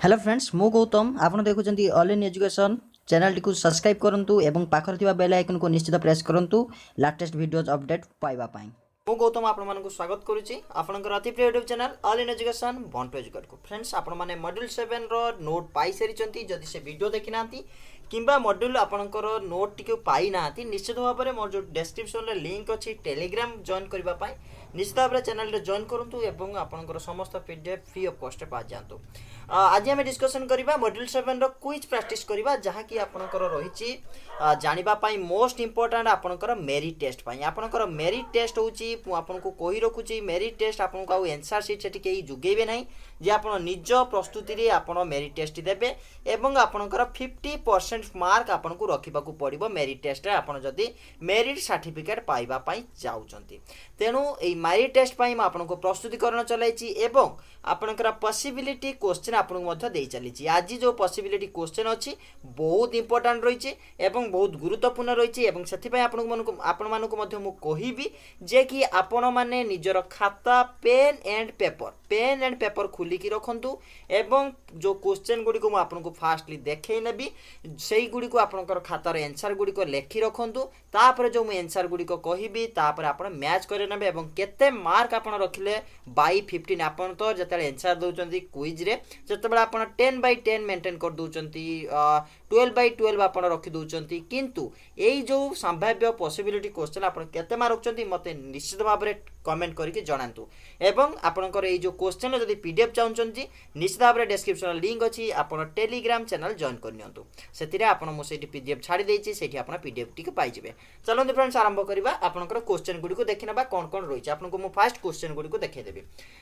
Hello friends मु गौतम आपण देखुचंती ऑल इन एजुकेशन चैनल टी सब्सक्राइब करंतु एवं पाखर थिबा बेल आइकन को निश्चित प्रेस करंतु लेटेस्ट वीडियोज अपडेट पाइबा पाई। मु गौतम आपण मानकु स्वागत करूची आपनकर अति प्रिय YouTube channel all in education bound to educate को। फ्रेंड्स आपण माने मॉड्यूल 7 रो नोट पाई सरीचंती जदि से वीडियो देखि नांती किंबा मॉड्यूल आपनकर नोट टी पाई नांती निश्चित भाव में मोर जो डिस्क्रिप्शन रे लिंक अछि टेलीग्राम जॉइन करबा पाई निश्चित भाव चैनल रे जॉइन करंतु एवं आपनकर समस्त पीडीएफ फ्री ऑफ कॉस्ट पा जांतु। आज आम डिस्कसन करबा मॉड्यूल 7 रो क्विज प्रैक्टिस करबा जहाँ कि आपनकर रहिछि जानिबा पाई मोस्ट इंपोर्टेंट आपनकर मेरिट टेस्ट पाई। आपनकर मेरिट टेस्ट होछि मु आपनको कहि रखुछि मेरिट टेस्ट आपनको आउ आंसर शीट सेठी केही जुगेबे नाही जे आपण निज प्रस्तुति रे आपण मेरिट टेस्ट देबे एवं आपनकर 50% मार्क आपनको रखिबाकू पड़िबो मेरिट टेस्ट रे आपण जदी मेरिट सर्टिफिकेट पाइबा पाई जाउचंती। तेनु एई मेरिट टेस्ट पाई म आपनको प्रस्तुतिकरण चलाइछि एवं आपनकर पॉसिबिलिटी क्वेश्चन आपनको मध्य देई चलीछि। आज जो पॉसिबिलिटी क्वेश्चन अछि बहुत इंपोर्टेंट रहिछि एवं बहुत गुरुत्वपूर्ण रहिछि एवं सेथि पई आपण मानको मध्य मु कहिबी जे कि आपण माने निजर खाता पेन एंड पेपर खुली की रखंतु एवं जो क्वेश्चन गुडी को मु आपनको फास्टली देखै नेबी सेही गुडी को आपनकर खातार आंसर गुडी को लेखि रखंतु तापर जो मु आंसर गुडी को कहिबी तापर आपण मैच करे नेबे एवं केते मार्क आपण रखिले बाय 15 आपण तो जतले आंसर दउचंती क्विज रे जतबे आपण 10/10 मेंटेन कर दउचंती 12/12 आपण रखि दउचंती किंतु एई जो संभाव्य पॉसिबिलिटी क्वेश्चन आपण केते मार्क रखचंती मते निश्चित भाव रे कमेंट करके जणांतु एवं आपनकर एई जो क्वेश्चन जदी पीडीएफ चाहुचंती निश्चित भाव रे डिस्क्रिप्शन लिंक अछि आपण टेलीग्राम चैनल जॉइन कर नियंतु सेतिरे आपण मो सेठी पीडीएफ छाडी देछि सेठी आपण पीडीएफ टिक पाइ जिवे। चलंतु फ्रेंड्स आरंभ करबा आपनकर क्वेश्चन गुडी को देखिनबा कोन कोन रहिछि आपनको मो फर्स्ट क्वेश्चन गुडी को देखै देबी।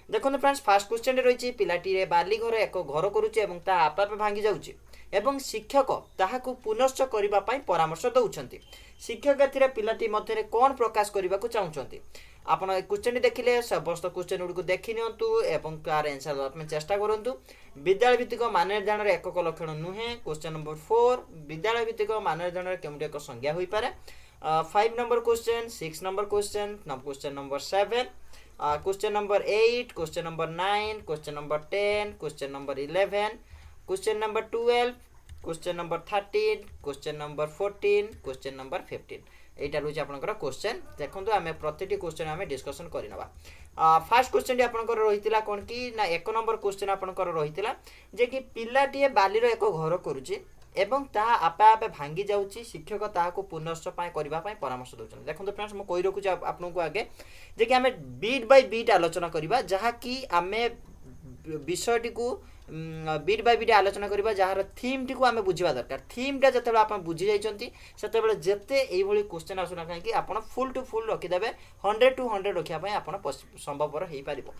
देखंतु फ्रेंड्स फर्स्ट क्वेश्चन रे रहिछि पिलाटी रे बाली घर एक घर करूछि एवं ता आपा पे भांगी जाउछि एवं शिक्षक ताहाकु पुनश्च करिबा पई परामर्श दउछंती। शिक्षक एथिरे पिलाटी मध्यरे कोन प्रकाश करिबाकू चाहुचंती आपण क्वेश्चन देखिले समस्त क्वेश्चन गुडी को देखि नियंतु एवं कार आंसर देबा पे चेष्टा करंतु। विद्यालय भित्तिक मान निर्धारण रे एकक लक्षण नुहे। क्वेश्चन नंबर 4 विद्यालय भित्तिक मान निर्धारण रे केमटे एक संज्ञा होई पारे। 5 number question 6 number question question number 7 question number 8 question number 9 question number 10 question number 11 question number 12 question number 13 question number 14 question number 15 एटा रोज आपनकर क्वेश्चन देखंतु आमे प्रतिटी क्वेश्चन आमे डिस्कशन करिनबा। फर्स्ट क्वेश्चन डी आपनकर रहितिला कोन की ना एक नंबर क्वेश्चन आपनकर रहितिला जे कि पिलाटीए बालीर एक घर करूची एवं ताहा आपे आपे भांगी जाउची शिक्षक ताहाको पुनश्च पाए करबा पाए परामर्श दउछन। देखंतु फ्रेंड्स म कहि रखुची आपनको आगे जे कि आमे बीट बाय बीट आलोचना करिबा जहा कि आमे विषयटी को बीट बाय बीट आलोचना करबा जहार थीम टी को आमे बुझिबा दरकार। थीम टा जतबे आपण बुझि जाइचंती सेतबे जेते एई भली क्वेश्चन आसुना काहे कि आपण फुल टू फुल रखि देबे 100 टू 100 रखिया पय आपण संभवपर हेई पारिबो।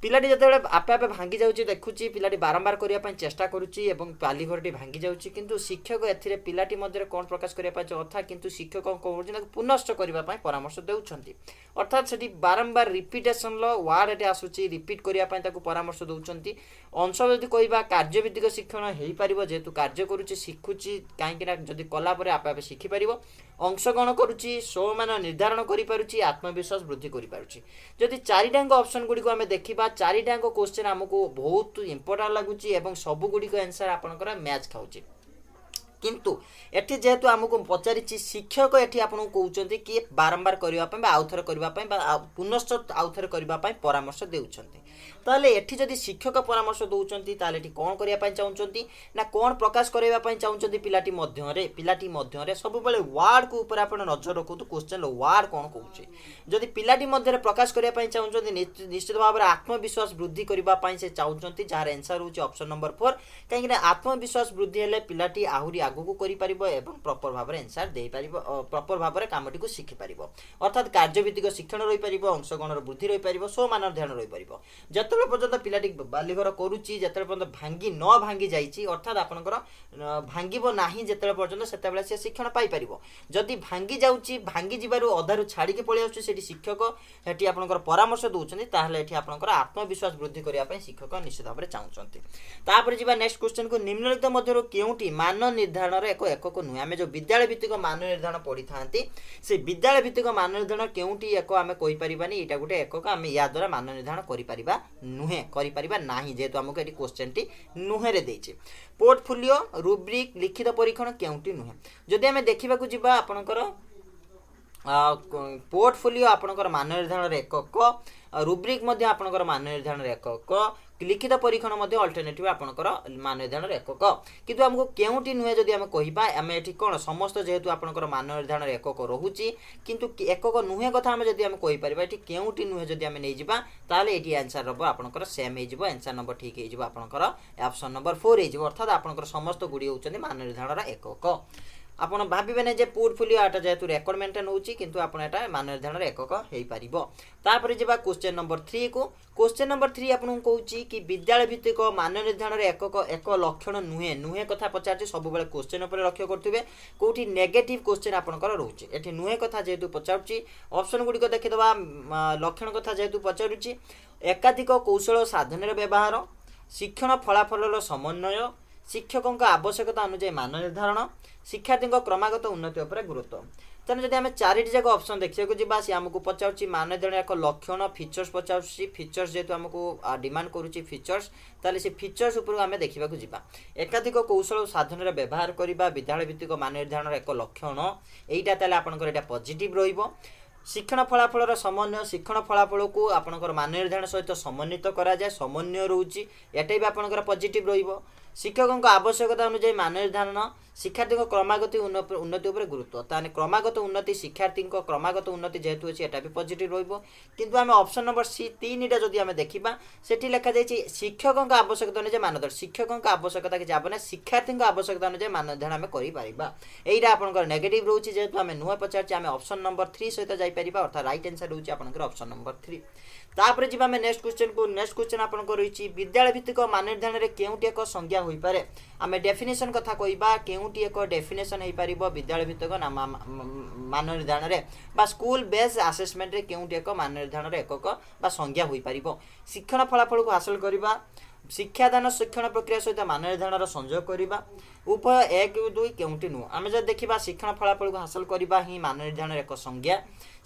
पिलाटी जतबे आपे आपे भांगी जाउची देखुची पिलाटी बारंबार करिया पय चेष्टा करूची एवं पाली घरटी भांगी जाउची किंतु शिक्षक एथिरे पिलाटी मध्यरे कोन प्रकाश करिया पय अर्थात किंतु शिक्षक कोन कहउची पुनश्च करिबा पय परामर्श देउछंती अर्थात सेठी बारंबार रिपीटेशन लो वर्ड एटे आसुची रिपीट करिया पय ताकू परामर्श देउछंती। अंश जदि कहिबा कार्यभित्तिक शिक्षण हेई पारिबो जेतु कार्य करूची शिखुची काहे कि ना जदि कला परे आपे आपे शिखि पारिबो अंशग्रहण करूची स्वमान निर्धारण करि पारुची आत्मविश्वास वृद्धि करि पारुची। जदि चारिटांग ऑप्शन गुडी को हमें देखिबा चारिटांग क्वेश्चन हमको बहुत इंपोर्टेंट लागुची एवं सब गुडी को आंसर आपनकर मैच खाउची किंतु एठी जेहेतु हमको पचारिछि शिक्षक एठी आपन कहउचंती कि बारंबार करिवा पय आउथर करिवा पय पुनश्च आउथर करिवा पय परामर्श देउछंती ताले एठी जदि शिक्षक परामर्श दउचंती ताले एठी कोन करिया पय चाहुचंती ना कोन प्रकाश करिवा पय चाहुचंती पिलाटी मध्यरे सब बेले वर्ड को ऊपर आपन नजर रखुतु क्वेश्चन लो वर्ड कोन कहउची जदि पिलाटी मध्यरे प्रकाश करिया पय चाहुचंती निश्चित भाव रे आत्मविश्वास वृद्धि करिवा पय से चाहुचंती जार आंसर होची ऑप्शन नंबर 4 काहे कि आत्मविश्वास वृद्धि हेले पिलाटी आहुरी आगु करि परिबो एवं प्रॉपर भाव रे आंसर देई परिबो प्रॉपर भाव रे कामटी को शिखि परिबो अर्थात कार्यभित्तिक शिक्षण रहि परिबो अंशगणर वृद्धि रहि परिबो स्वमान ध्यान रहि परिबो। जतले पर्यंत पिलाटी बाली घर करूची जतले पर्यंत भांगी न भांगी जाईची अर्थात आपनकर भांगीबो नाही जतले पर्यंत सेतबेले से शिक्षण पाई परिबो। जदि भांगी जाउची भांगी जिबारु अधारु छाडी के पळि आउची सेठी शिक्षक हेटी आपनकर परामर्श दउचंती ताहले एठी आपनकर आत्मविश्वास वृद्धि करिया पय शिक्षक निश्चित भाव रे चाहुचंती। तापर जिबा नेक्स्ट क्वेश्चन को निम्नलिखित मध्यरु केउटी मान निर्धारण निर्धारण एक एकक नुहे आम जो विद्यालय भित्तिक मान निर्धारण पढ़ी था से विद्यालय भित्तिक मान निर्धारण केउटी एक आम कहीपरानी यहाँ गोटे एकक आम या द्वारा मान निर्धारण करिपरिबा नुहे करिपरिबा नाही जेहेतु आमको ये क्वेश्चन टी नुहे रे देइछे। पोर्टफोलियो रुब्रिक लिखित परीक्षण केउटी नुहे जदि आम देखा जावा आपणकर पोर्टफोलियो आपणकर मान निर्धारण एकक रुब्रिक मध्य आपणकर मान निर्धारण एकक लिखित परीक्षण मध्य अल्टरनेटिव आपणकर मान निर्धारण एकक किंतु हमको केउटी नुहे जदि आम कहिबा आम एठी कोन समस्त जेहेतु आपणकर मान निर्धारण एकक रहुची किंतु एकक नुहे कथा आम जदि आम कहि परिबा एठी केउटी नुहे जदि आम नै जिबा ताले एठी आंसर रब आपणकर सेम हे जिवो आंसर नंबर ठीक हे जिवो आपणकर ऑप्शन नंबर 4 हे जिवो अर्थात आपणकर समस्त गुडी होचंदी मान निर्धारण एकक। आपण भाबिबे नै जे पोर्टफोलियो आटा जेहेतु रेकर्ड मेंटेन होची किंतु आपण एटा मान निर्धारण एकक हेई परिबो। तापर जेबा क्वेश्चन नंबर 3 को क्वेश्चन नंबर 3 आपन कहूची कि विद्यालय भित्तिक मान निर्धारण एकक एक लक्षण नुहे नुहे कथा पचारची सब बेले क्वेश्चन ऊपर लक्ष्य करथिबे कोठी नेगेटिव क्वेश्चन आपनकर रहउची एठी नुहे कथा जेहेतु पचारची ऑप्शन गुडी को देखिदबा लक्षण कथा जेहेतु पचारुची एकाधिक कौशल साधन व्यवहार शिक्षण फलाफल समन्वय शिक्षकों आवश्यकता अनुसार मान निर्धारण शिक्षार्थी क्रमागत उन्नति उपर गुरुत्व तेना जब आम चारिटी जाक ऑप्शन देखा जी सी आमको पचार मान निर्धारण एक लक्षण फीचर्स पचार फीचर्स जेहेतु आमको डिमांड करुच्ची फीचर्स ताले से फीचर्स उपर आम देखा जा एकाधिक कौशल साधन व्यवहार करने विद्यालय भित्तिक मान निर्धारण एक लक्षण यहीटा ताले आपनकर एटा पॉजिटिव रहिबो। शिक्षण फलाफल समन्वय शिक्षण फलाफल को आपनकर मान निर्धारण सहित समन्वित करा जाए समन्वय रोची एटा भी आपनकर पॉजिटिव रहिबो। शिक्षकों आवश्यकता अनुसार मान निर्धारण शिक्षार्थी क्रमागत उन्नति उपर गुरुत्व ताने क्रमागत उन्नति शिक्षार्थी क्रमागत उन्नति जेहेतु अच्छी एटा भी पॉजिटिव रहिबो किंतु आम ऑप्शन नंबर सी 3टा जदि आम देखा सेठी लिखा जाइए शिक्षकों आवश्यकता अनुसार मान निर्धारण शिक्षकों आवश्यकता किसी आबना शिक्षार्थी आवश्यकता अनुसार मान निर्धारण आम करें यहाँ नेगेटिव रोचे जेहेतु आम नुहे पचार आम ऑप्शन नंबर 3 सहित जापर अर्थात राइट आंसर रोचे ऑप्शन नंबर 3। तापर जी आम नेक्स्ट क्वेश्चन आपन रही विद्यालय भित्तिक मान निर्धारण केउटी एक संज्ञा होई पारे आम डेफिनेशन कथा कहबा केउटी एक डेफिनेशन हो पार विद्यालय भित्तिक मान निर्धारण बा स्कूल बेस्ड आसेसमेंट रे केउटी एक मान निर्धारण एकक बा संज्ञा होई पार शिक्षण फलाफल को हासिल करबा शिक्षादान शिक्षण प्रक्रिया सहित मान निर्धारण संयोग करबा उभय 1 2 केउटी नु आम जब देखा शिक्षण फलाफल को हासिल करबा ही मान निर्धारण एक संज्ञा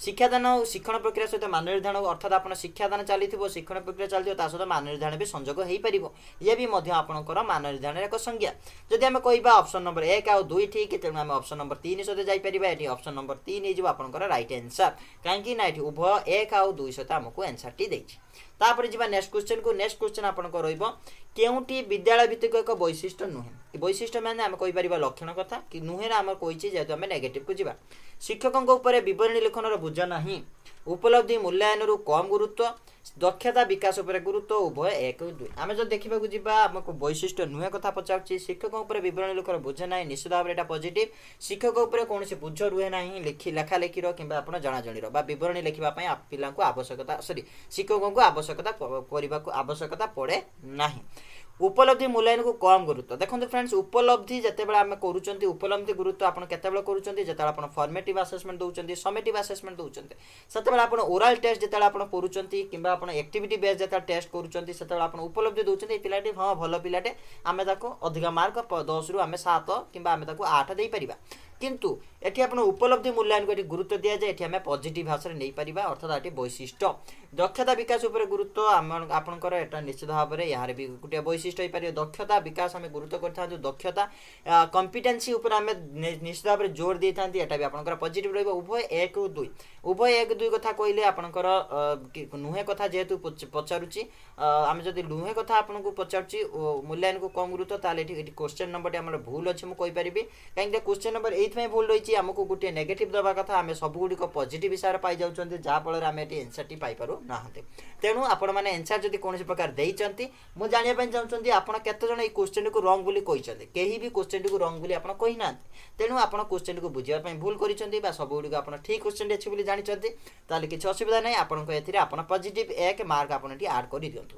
शिक्षादान और शिक्षण प्रक्रिया सहित मान निर्धारण अर्थात आप शिक्षादान चली शिक्षण प्रक्रिया चलती सहित मान निर्धारण भी संयोग हो पार ये भी आपंकर मान निर्धारण एक संज्ञा जदि आम कह ऑप्शन नंबर 1 और 2 ठीक तेणु आम ऑप्शन नंबर 3 सहित जापर ये ऑप्शन नंबर 3 हो आपंकर राइट आंसर कहीं ये उभय 1 और 2 सहित आमको आंसर टी देछि। तापर जी नेक्स्ट क्वेश्चन आपनको केउटी विद्यालय भित्तिक एक वैशिष्ट्य नुहे वैशिष्ट्य मैंने आम कहीपर लक्षण कथा कि नुहे आम कही जेहेतु आम नेगेटिव को जा शिक्षकों उपर बरणी लेखन बुझ ना उपलब्धि मूल्यांकन कम गुरुत्व दक्षता विकास उपर गुरुत्व उभय 1 2 आम जो देखा जा आमको वैशिष्ट्य नुहे कथा पचार शिक्षकों उपर बरणी लेखन बुझ ना निश्चित भाव में पॉजिटिव शिक्षक उपर कौन बुझ रुहे ना लेखा लेखिर कि जनाजणीर बरणी लिखापी पिला आवश्यकता सॉरी शिक्षकों को आवश्यकता पड़े ना। उपलब्धि मूल्यांकन को कम गुरुत्व देखो फ्रेंड्स उपलब्धि जितेबाला आम करुँच उपलब्धि गुरुत्व आप केतबेले करुँच जो फॉर्मेटिव असेसमेंट दौरान समेटिव असेसमेंट दौरान से आप ओराल टेस्ट जो आप करुँच कि एक्टिविटी बेस्ड जो टेस्ट करुँच से उपलब्धि दौरान पिलाटी हाँ भल पिलाटे आम अधिक मार्क 10 रु आम 7 कि 8 दे पार किंतु एटी आप उपलब्धि मूल्यांकन को गुरुत्व दि जाए आम पॉजिटिव भाषा नहीं पार अर्थात ये वैशिष्ट्य दक्षता विकास उपर गुरुत्व आपंकर एटा निश्चित भाव में यार भी गोटे वैशिष्ट्य हो पार दक्षता विकास आम गुरुत्व कर दक्षता कॉम्पिटेंसी उपर आम निश्चित भाव में जोर दे था भी आपंकर पॉजिटिव रही उभय 1 2 उभय 1 2 कथा कहले आपंकर नुहे कथा जेहेतु पचारुची आम जब नुहे कथा आपको पचारुची मूल्यांकन को कम गुरुत्व ताले क्वेश्चन नंबर आम भूल अच्छे मुझे कहीपरि कहीं क्वेश्चन नंबर ये भूल रही आमको गोटे नेगेटिव दवा कथा आम सब गुड़िक पॉजिटिव हिसाब से पाई जाऊँ जहाँफल आम ये एनसर टी पाइपु ना तेणु आपण मैंने एनसर जब कौन प्रकार देती मुझे जानापी चाहूँगी आपड़ केत जन क्वेश्चन को रंग बोली कहते कहीं भी क्वेश्चन को रंग बोली आप कहीना तेणु आप क्वेश्चन को बुझापी भूल कर सब गुड़िक आप ठीक क्वेश्चन अच्छे बोली जानते ताले किसी असुविधा नहीं आपको पॉजिटिव 1 मार्क आप आड कर दिंतु।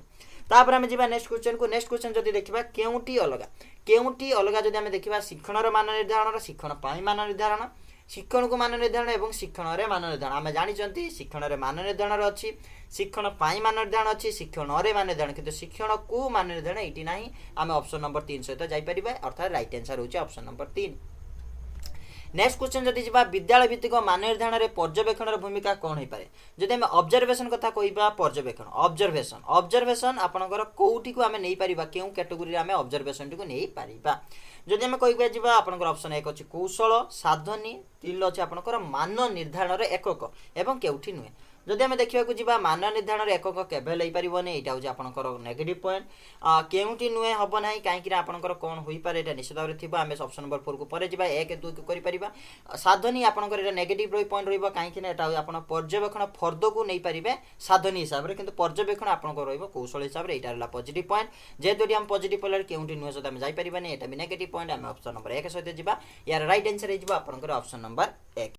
तापर आम जा नेक्स्ट क्वेश्चन जब देखा केउटी अलग जब आम देखा शिक्षण मान निर्धारण शिक्षण पाई मान निर्धारण शिक्षण को मान निर्धारण एवं शिक्षण रे मान निर्धारण आम जानी शिक्षण रे मान निर्धारण अच्छी शिक्षण पाई मान निर्धारण अच्छी शिक्षण रे मान निर्धारण किंतु शिक्षण को मान निर्धारण ये ना आम ऑप्शन नंबर 3 सहित जापर अर्थात राइट आंसर होची ऑप्शन नंबर 3। नेक्स्ट क्वेश्चन जदि जा विद्यालय भित्तिक मान निर्धारण में पर्यवेक्षण भूमिका कौन हो पाए जदि आम ऑब्जर्वेशन कथा कहबा पर्यवेक्षण ऑब्जर्वेशन आपनकर कोठी को आमे नै परिबा केउ कैटेगरी रे आमे ऑब्जर्वेशन को नै परिबा जदि आमे कहबा जिबा आपनकर ऑप्शन 1 अछि कौशल साधनी 3 अछि आपनकर मान निर्धारण रे एकक एवं केउठी नुहे जदि आम देखा जी मान निर्धारण एकक केवे लई पारिबनी एटा होची आपनकर नेगेटिव पॉइंट केउटी नुहे हबो नाही काहेकि आपनकर कोन होई पारे एटा निश्चित भाव थिबा आमे ऑप्शन नंबर 4 को परे जिबा 1 2 को करि परिबा साधनी आपनकर एटा नेगेटिव रही पॉइंट रहइबो काहेकि एटा आपन पर्यवेक्षण फर्द को नै परिबे साधनी हिसाब रे किंतु पर्यवेक्षण आपनकर रहइबो कौशल हिसाब रे एटा रहला पॉजिटिव पॉइंट जेतोडी हम पॉजिटिव पॉइंट केउटी नुहे सदा आमे जाई परिबानी एटा भी नेगेटिव पॉइंट आमे ऑप्शन नंबर 1 सहित जिबा यार राइट आंसर हे जिबा आपनकर ऑप्शन नंबर 1।